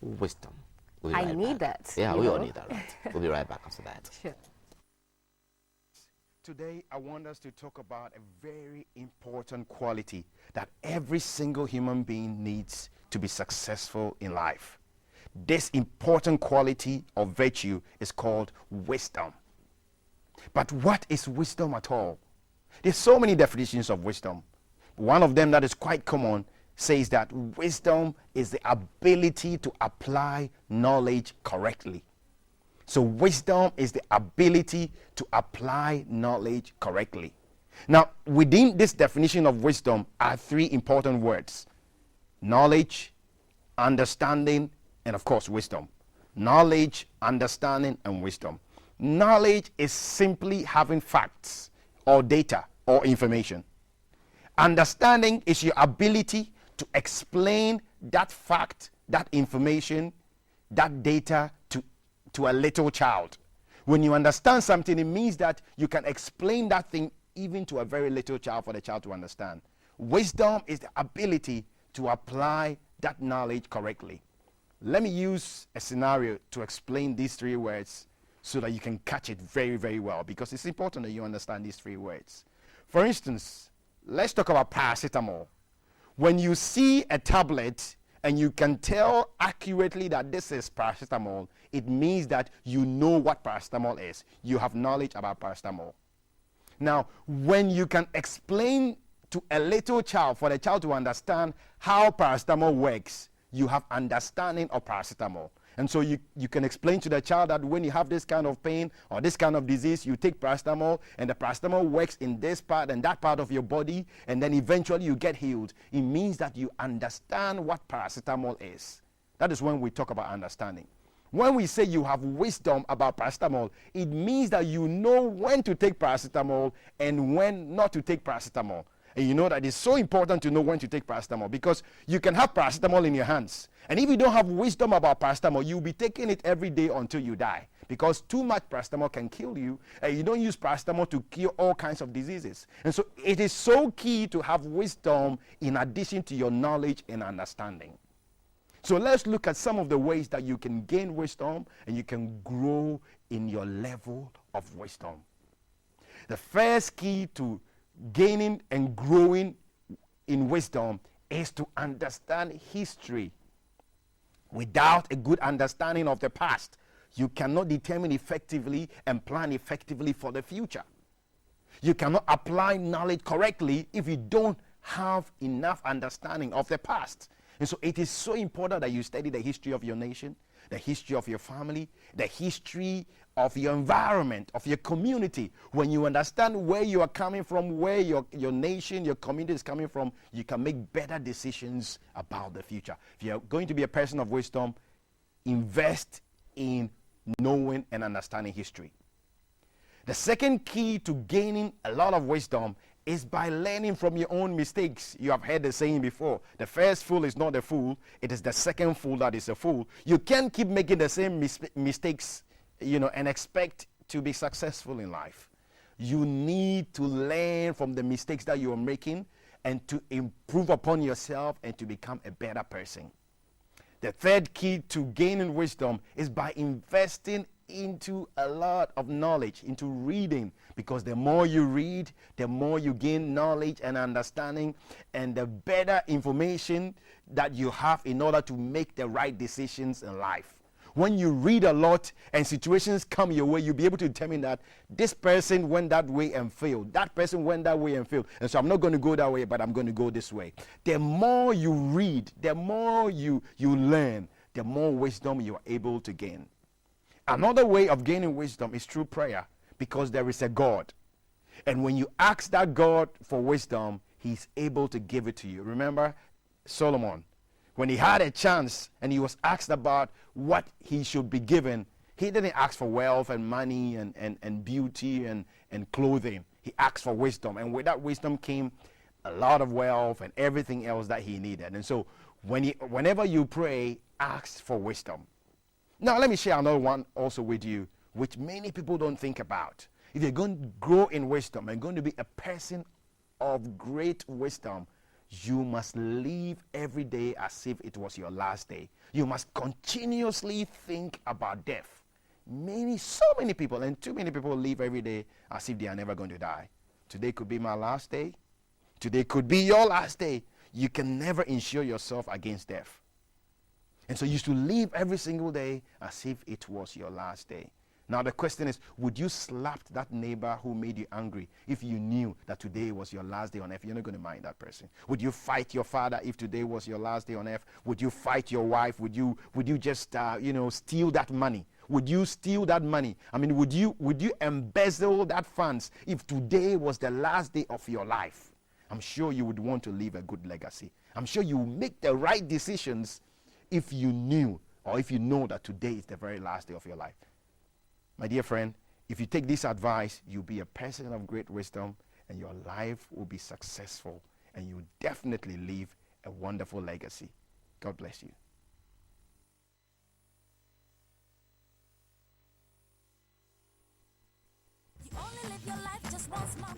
wisdom. We'll be I right need back. that. Yeah, we all need that, right? We'll be right back after that. Sure. Today, I want us to talk about a very important quality that every single human being needs to be successful in life. This important quality of virtue is called wisdom. But what is wisdom at all? There's so many definitions of wisdom. One of them that is quite common says that wisdom is the ability to apply knowledge correctly. So wisdom is the ability to apply knowledge correctly. Now, within this definition of wisdom are three important words: knowledge, understanding, and of course, wisdom. Knowledge, understanding, and wisdom. Knowledge is simply having facts or data or information. Understanding is your ability to explain that fact, that information, that data to a little child. When you understand something, it means that you can explain that thing even to a very little child for the child to understand. Wisdom is the ability to apply that knowledge correctly. Let me use a scenario to explain these three words so that you can catch it very, very well, because it's important that you understand these three words. For instance, let's talk about paracetamol. When you see a tablet and you can tell accurately that this is paracetamol, it means that you know what paracetamol is. You have knowledge about paracetamol. Now, when you can explain to a little child, for the child to understand how paracetamol works, you have understanding of paracetamol. And so you can explain to the child that when you have this kind of pain or this kind of disease, you take paracetamol, and the paracetamol works in this part and that part of your body, and then eventually you get healed. It means that you understand what paracetamol is. That is when we talk about understanding. When we say you have wisdom about paracetamol, it means that you know when to take paracetamol and when not to take paracetamol. And you know that it's so important to know when to take paracetamol, because you can have paracetamol in your hands. And if you don't have wisdom about paracetamol, you'll be taking it every day until you die. Because too much paracetamol can kill you. And you don't use paracetamol to cure all kinds of diseases. And so it is so key to have wisdom in addition to your knowledge and understanding. So let's look at some of the ways that you can gain wisdom and you can grow in your level of wisdom. The first key to gaining and growing in wisdom is to understand history. Without a good understanding of the past, you cannot determine effectively and plan effectively for the future. You cannot apply knowledge correctly if you don't have enough understanding of the past. And so it is so important that you study the history of your nation, the history of your family, the history of your environment, of your community. When you understand where you are coming from, where your nation, your community is coming from, you can make better decisions about the future. If you're going to be a person of wisdom, invest in knowing and understanding history. The second key to gaining a lot of wisdom is by learning from your own mistakes. You have heard the saying before: the first fool is not a fool, it is the second fool that is a fool. You can't keep making the same mistakes, and expect to be successful in life. You need to learn from the mistakes that you are making and to improve upon yourself and to become a better person. The third key to gaining wisdom is by investing into a lot of knowledge, into reading, because the more you read, the more you gain knowledge and understanding, and the better information that you have in order to make the right decisions in life. When you read a lot and situations come your way, you'll be able to determine that this person went that way and failed. That person went that way and failed. And so I'm not going to go that way, but I'm going to go this way. The more you read, the more you learn, the more wisdom you are able to gain. Another way of gaining wisdom is through prayer, because there is a God. And when you ask that God for wisdom, he's able to give it to you. Remember Solomon, when he had a chance and he was asked about what he should be given, he didn't ask for wealth and money and beauty and clothing. He asked for wisdom. And with that wisdom came a lot of wealth and everything else that he needed. And so whenever you pray, ask for wisdom. Now, let me share another one also with you, which many people don't think about. If you're going to grow in wisdom and going to be a person of great wisdom, You must live every day as if it was your last day. You must continuously think about death. So many people, and too many people live every day as if they are never going to die. Today could be my last day. Today could be your last day. You can never insure yourself against death. And so you should live every single day as if it was your last day. Now the question is, would you slap that neighbor who made you angry if you knew that today was your last day on earth? You're not going to mind that person. Would you fight your father if today was your last day on earth? Would you fight your wife? Would you just steal that money? Would you steal that money? I mean, would you embezzle that funds if today was the last day of your life? I'm sure you would want to leave a good legacy. I'm sure you would make the right decisions if you knew, or if you know that today is the very last day of your life. My dear friend, if you take this advice, you'll be a person of great wisdom, and your life will be successful, and you will definitely leave a wonderful legacy. God bless you. You only live your life just once, Mom.